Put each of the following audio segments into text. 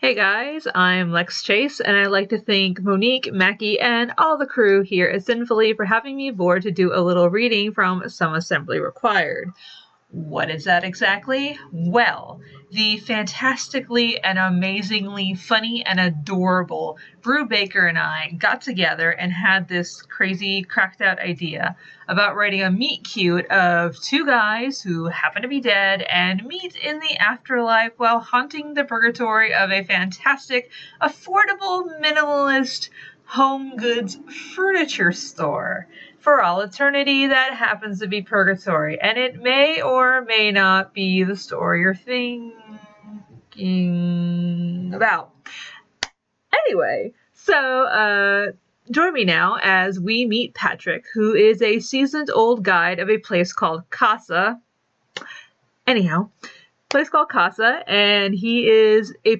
Hey guys, I'm Lex Chase, and I'd like to thank Monique, Mackie, and all the crew here at Sinfully for having me aboard to do a little reading from Some Assembly Required. What is that exactly? Well, the fantastically and amazingly funny and adorable Brew Baker and I got together and had this crazy cracked out idea about writing a meet cute of two guys who happen to be dead and meet in the afterlife while haunting the purgatory of a fantastic, affordable, minimalist home goods furniture store. For all eternity, that happens to be purgatory, and it may or may not be the story you're thinking about. Anyway, so join me now as we meet Patrick, who is a seasoned old guide of a place called Casa. Anyhow, place called Casa, and he is a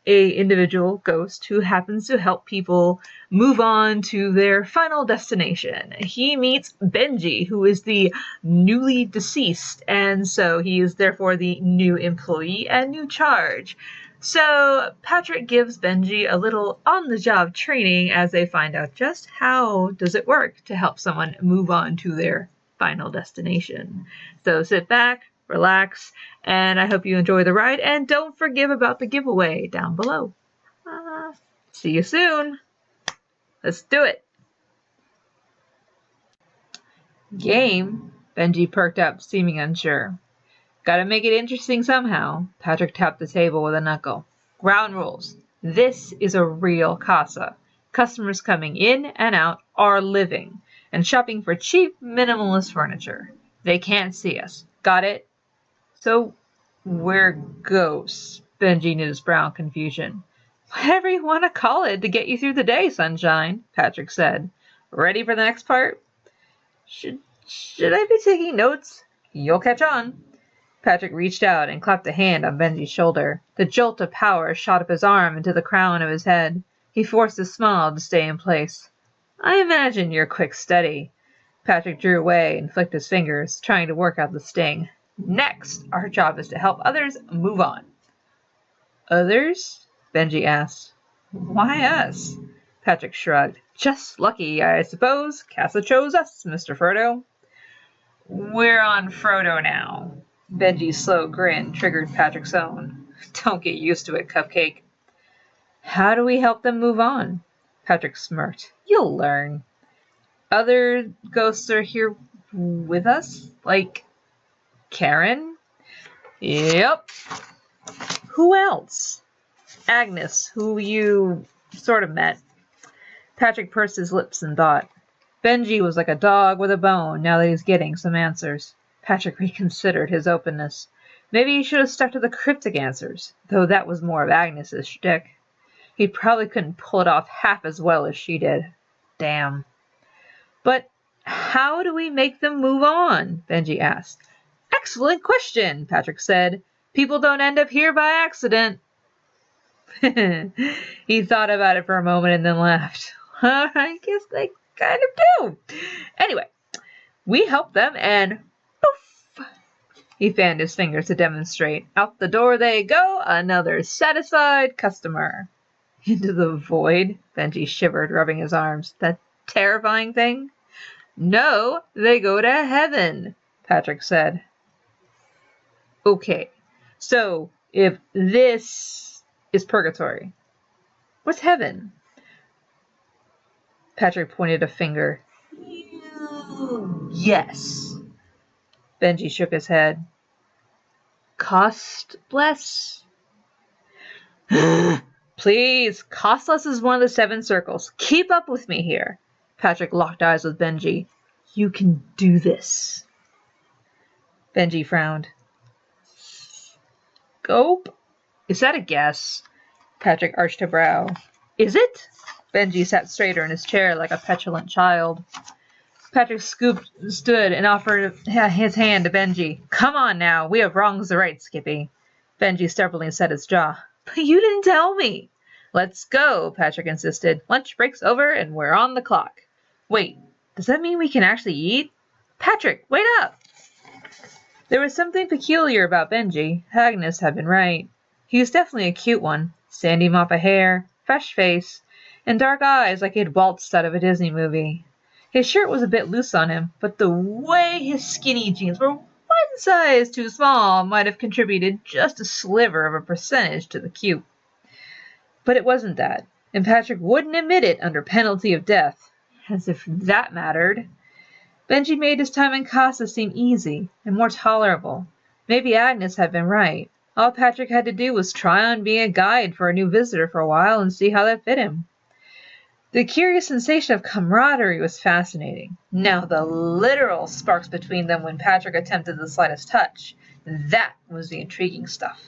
individual ghost who happens to help people move on to their final destination. He meets Benji, who is the newly deceased, and so he is therefore the new employee and new charge. So Patrick gives Benji a little on-the-job training as they find out just how does it work to help someone move on to their final destination. So sit back, relax, and I hope you enjoy the ride, and don't forget about the giveaway down below. See you soon. Let's do it. Game? Benji perked up, seeming unsure. Gotta make it interesting somehow. Patrick tapped the table with a knuckle. Ground rules. This is a real casa. Customers coming in and out are living and shopping for cheap, minimalist furniture. They can't see us. Got it? So, we're ghosts, Benji knit his brow in confusion. Whatever you want to call it to get you through the day, sunshine, Patrick said. Ready for the next part? Should I be taking notes? You'll catch on. Patrick reached out and clapped a hand on Benji's shoulder. The jolt of power shot up his arm into the crown of his head. He forced a smile to stay in place. I imagine you're quick steady. Patrick drew away and flicked his fingers, trying to work out the sting. Next, our job is to help others move on. Others? Benji asked. Why us? Patrick shrugged. Just lucky, I suppose. Casa chose us, Mr. Frodo. We're on Frodo now. Benji's slow grin triggered Patrick's own. Don't get used to it, Cupcake. How do we help them move on? Patrick smirked. You'll learn. Other ghosts are here with us? Like Karen? Yep. Who else? Agnes, who you sort of met. Patrick pursed his lips in thought. Benji was like a dog with a bone now that he's getting some answers. Patrick reconsidered his openness. Maybe he should have stuck to the cryptic answers, though that was more of Agnes's shtick. He probably couldn't pull it off half as well as she did. Damn. But how do we make them move on? Benji asked. Excellent question, Patrick said. People don't end up here by accident. He thought about it for a moment and then laughed. I guess they kind of do. Anyway, we help them and poof! He fanned his fingers to demonstrate. Out the door they go, another satisfied customer. Into the void, Benji shivered, rubbing his arms. That terrifying thing? No, they go to heaven, Patrick said. Okay, so if this is purgatory, what's heaven? Patrick pointed a finger. Yes. Benji shook his head. Costless? Please, costless is one of the 7 circles. Keep up with me here. Patrick locked eyes with Benji. You can do this. Benji frowned. Scope? Is that a guess? Patrick arched a brow. Is it? Benji sat straighter in his chair like a petulant child. Patrick stood and offered his hand to Benji. Come on now, we have wrongs to right, Skippy. Benji stubbornly set his jaw. But you didn't tell me. Let's go, Patrick insisted. Lunch break's over and we're on the clock. Wait, does that mean we can actually eat? Patrick, wait up! There was something peculiar about Benji. Agnes had been right. He was definitely a cute one. sandy mop of hair, fresh face, and dark eyes like he had waltzed out of a Disney movie. His shirt was a bit loose on him, but the way his skinny jeans were one size too small might have contributed just a sliver of a percentage to the cute. But it wasn't that, and Patrick wouldn't admit it under penalty of death, as if that mattered. Benji made his time in Casa seem easy and more tolerable. Maybe Agnes had been right. All Patrick had to do was try on being a guide for a new visitor for a while and see how that fit him. The curious sensation of camaraderie was fascinating. Now the literal sparks between them when Patrick attempted the slightest touch, that was the intriguing stuff.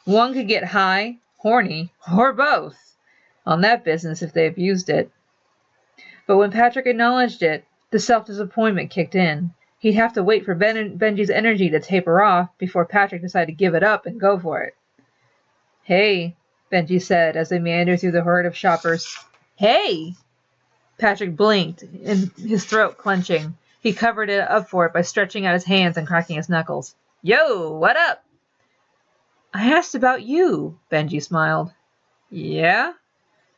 One could get high, horny, or both on that business if they abused it. But when Patrick acknowledged it, the self-disappointment kicked in. He'd have to wait for Benji's energy to taper off before Patrick decided to give it up and go for it. "Hey," Benji said as they meandered through the herd of shoppers. "Hey!" Patrick blinked, his throat clenching. He covered it up for it by stretching out his hands and cracking his knuckles. "Yo, what up?" "I asked about you," Benji smiled. "Yeah?"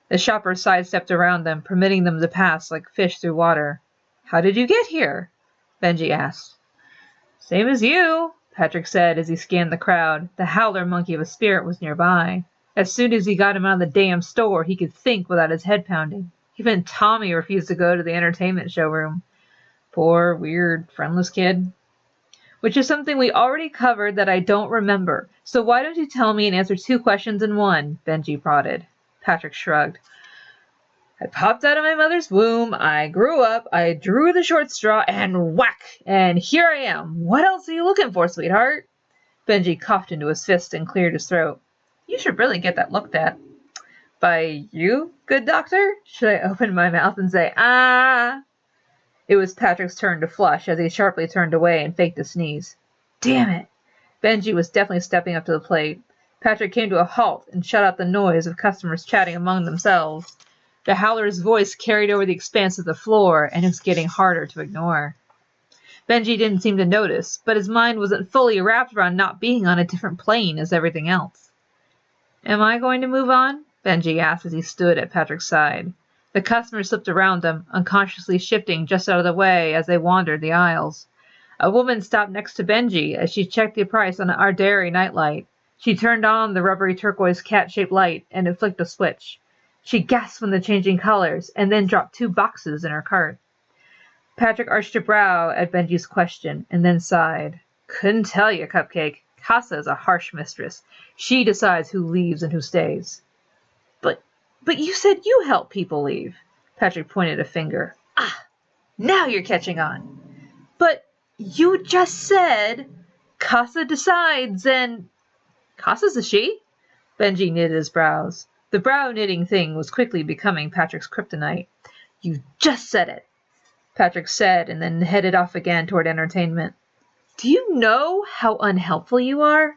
The shoppers sidestepped around them, permitting them to pass like fish through water. "How did you get here?" Benji asked. "Same as you," Patrick said as he scanned the crowd. The howler monkey of a spirit was nearby. As soon as he got him out of the damn store, he could think without his head pounding. Even Tommy refused to go to the entertainment showroom. Poor, weird, friendless kid. "Which is something we already covered that I don't remember. So why don't you tell me and answer 2 questions in one?" Benji prodded. Patrick shrugged. "I popped out of my mother's womb, I grew up, I drew the short straw, and whack! And here I am. What else are you looking for, sweetheart?" Benji coughed into his fist and cleared his throat. "You should really get that looked at." "By you, good doctor? Should I open my mouth and say, ah?" It was Patrick's turn to flush as he sharply turned away and faked a sneeze. Damn it! Benji was definitely stepping up to the plate. Patrick came to a halt and shut out the noise of customers chatting among themselves. The howler's voice carried over the expanse of the floor, and it was getting harder to ignore. Benji didn't seem to notice, but his mind wasn't fully wrapped around not being on a different plane as everything else. "Am I going to move on?" Benji asked as he stood at Patrick's side. The customers slipped around them, unconsciously shifting just out of the way as they wandered the aisles. A woman stopped next to Benji as she checked the price on an Arderi nightlight. She turned on the rubbery turquoise cat-shaped light, and it flicked a switch. She gasped when the changing colors, and then dropped 2 boxes in her cart. Patrick arched a brow at Benji's question, and then sighed. "Couldn't tell you, Cupcake. Casa is a harsh mistress. She decides who leaves and who stays." But you said you help people leave." Patrick pointed a finger. "Ah, now you're catching on." "But you just said Casa decides and—" "Casa's a she?" Benji knitted his brows. The brow knitting thing was quickly becoming Patrick's kryptonite. "You just said it," Patrick said, and then headed off again toward entertainment. "Do you know how unhelpful you are?"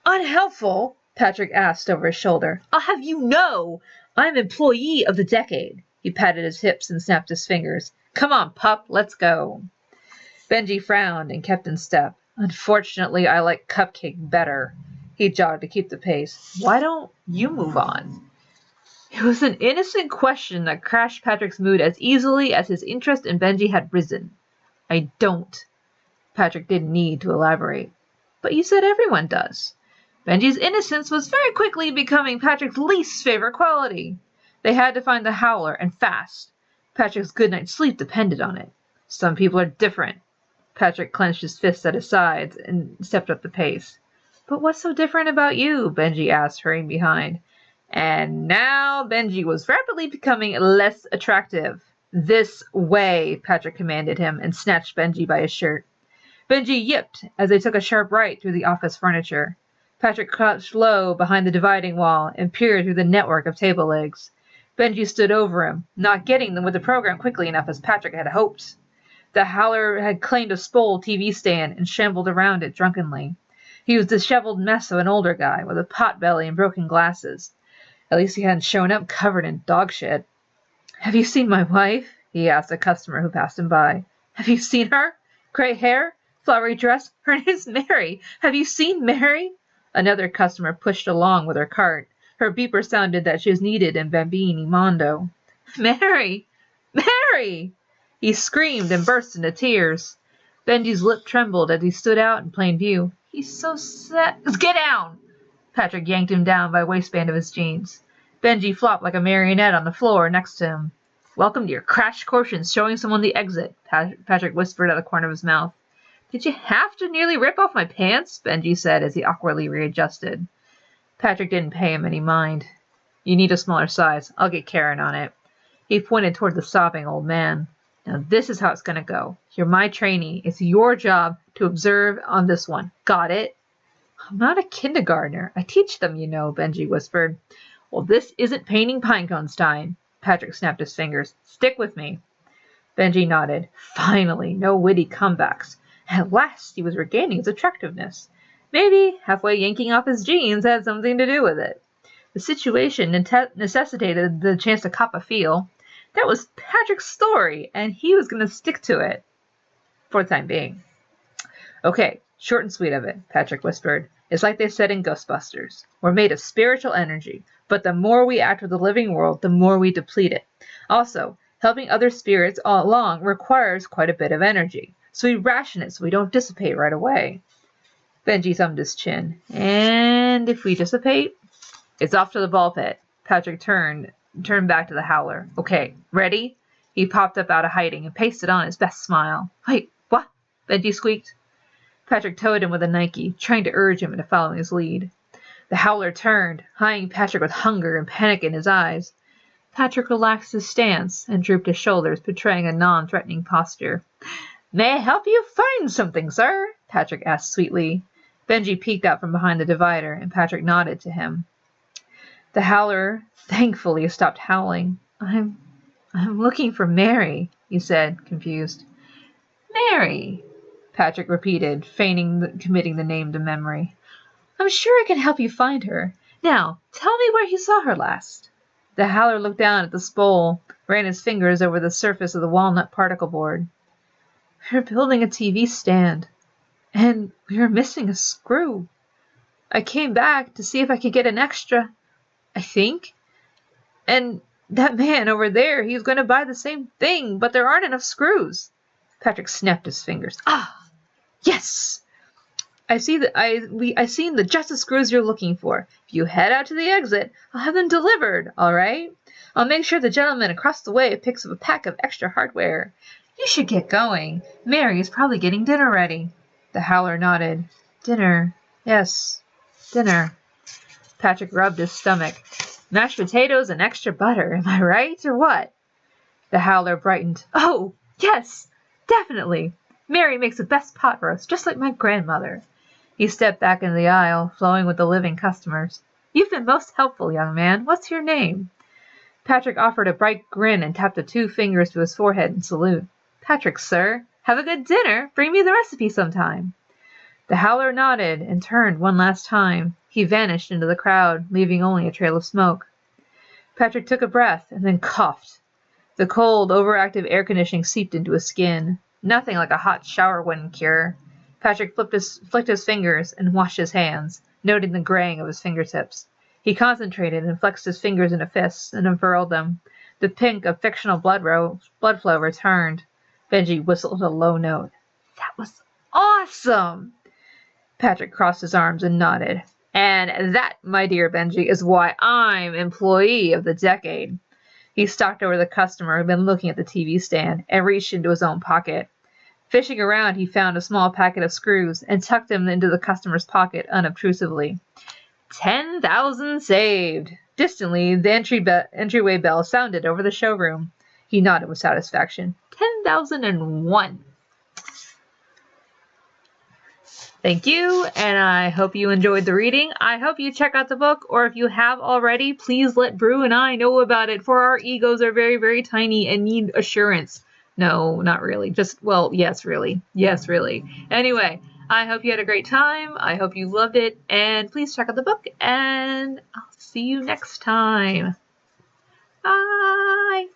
"Unhelpful?" Patrick asked over his shoulder. "I'll have you know I'm employee of the decade." He patted his hips and snapped his fingers. "Come on, pup, let's go." Benji frowned and kept in step. "Unfortunately, I like Cupcake better." He jogged to keep the pace. "Why don't you move on?" It was an innocent question that crashed Patrick's mood as easily as his interest in Benji had risen. "I don't." Patrick didn't need to elaborate. "But you said everyone does." Benji's innocence was very quickly becoming Patrick's least favorite quality. They had to find the howler, and fast. Patrick's good night's sleep depended on it. Some people are different. Patrick clenched his fists at his sides and stepped up the pace. "But what's so different about you?" Benji asked, hurrying behind. And now Benji was rapidly becoming less attractive. "This way," Patrick commanded him, and snatched Benji by his shirt. Benji yipped as they took a sharp right through the office furniture. Patrick crouched low behind the dividing wall and peered through the network of table legs. Benji stood over him, not getting them with the program quickly enough as Patrick had hoped. The howler had claimed a spoiled TV stand and shambled around it drunkenly. He was the disheveled mess of an older guy with a potbelly and broken glasses. At least he hadn't shown up covered in dog shit. "Have you seen my wife?" he asked a customer who passed him by. "Have you seen her? Gray hair? Flowery dress? Her name's Mary. Have you seen Mary?" Another customer pushed along with her cart. Her beeper sounded that she was needed in Bambini Mondo. Mary! Mary! He screamed and burst into tears. Benji's lip trembled as he stood out in plain view. He's so sad. Get down! Patrick yanked him down by the waistband of his jeans. Benji flopped like a marionette on the floor next to him. Welcome to your crash course in showing someone the exit, Patrick whispered out the corner of his mouth. Did you have to nearly rip off my pants? Benji said as he awkwardly readjusted. Patrick didn't pay him any mind. You need a smaller size. I'll get Karen on it. He pointed toward the sobbing old man. Now this is how it's going to go. You're my trainee. It's your job to observe on this one. Got it? I'm not a kindergartner. I teach them, you know, Benji whispered. Well, this isn't painting pinecones time. Patrick snapped his fingers. Stick with me. Benji nodded. Finally, no witty comebacks. At last he was regaining his attractiveness. Maybe halfway yanking off his jeans had something to do with it. The situation necessitated the chance to cop a feel. That was Patrick's story, and he was going to stick to it. For the time being. Okay, short and sweet of it, Patrick whispered. It's like they said in Ghostbusters. We're made of spiritual energy, but the more we act with the living world, the more we deplete it. Also, helping other spirits all along requires quite a bit of energy, so we ration it so we don't dissipate right away. Benji thumbed his chin. And if we dissipate? It's off to the ball pit. Patrick turned back to the howler. Okay, ready? He popped up out of hiding and pasted on his best smile. Wait, what? Benji squeaked. Patrick towed him with a Nike, trying to urge him into following his lead. The howler turned, eyeing Patrick with hunger and panic in his eyes. Patrick relaxed his stance and drooped his shoulders, betraying a non-threatening posture. May I help you find something, sir? Patrick asked sweetly. Benji peeked out from behind the divider, and Patrick nodded to him. The howler thankfully stopped howling. I'm looking for Mary, he said, confused. Mary, Patrick repeated, feigning committing the name to memory. I'm sure I can help you find her. Now, tell me where you saw her last. The howler looked down at the spool, ran his fingers over the surface of the walnut particle board. We're building a TV stand, and we were missing a screw. I came back to see if I could get an extra, I think. And that man over there, he's going to buy the same thing, but there aren't enough screws. Patrick snapped his fingers. Ah, yes! I seen the just the screws you're looking for. If you head out to the exit, I'll have them delivered, all right? I'll make sure the gentleman across the way picks up a pack of extra hardware. You should get going. Mary is probably getting dinner ready. The howler nodded. Dinner. Yes, dinner. Patrick rubbed his stomach. Mashed potatoes and extra butter, am I right, or what? The howler brightened. Oh, yes, definitely. Mary makes the best pot roast, just like my grandmother. He stepped back into the aisle, flowing with the living customers. You've been most helpful, young man. What's your name? Patrick offered a bright grin and tapped the 2 fingers to his forehead in salute. Patrick, sir. Have a good dinner. Bring me the recipe sometime. The howler nodded and turned one last time. He vanished into the crowd, leaving only a trail of smoke. Patrick took a breath and then coughed. The cold, overactive air conditioning seeped into his skin. Nothing like a hot shower wouldn't cure. Patrick flicked his fingers and washed his hands, noting the graying of his fingertips. He concentrated and flexed his fingers into fists and unfurled them. The pink of fictional blood flow returned. Benji whistled a low note. That was awesome! Patrick crossed his arms and nodded. And that, my dear Benji, is why I'm Employee of the Decade. He stalked over the customer who had been looking at the TV stand and reached into his own pocket. Fishing around, he found a small packet of screws and tucked them into the customer's pocket unobtrusively. 10,000 saved! Distantly, the entryway bell sounded over the showroom. He nodded with satisfaction. 10,001. Thank you, and I hope you enjoyed the reading. I hope you check out the book, or if you have already, please let Brew and I know about it, for our egos are very, very tiny and need assurance. No, not really. Yes, really. Yes, really. Anyway, I hope you had a great time. I hope you loved it, and please check out the book, and I'll see you next time. Bye!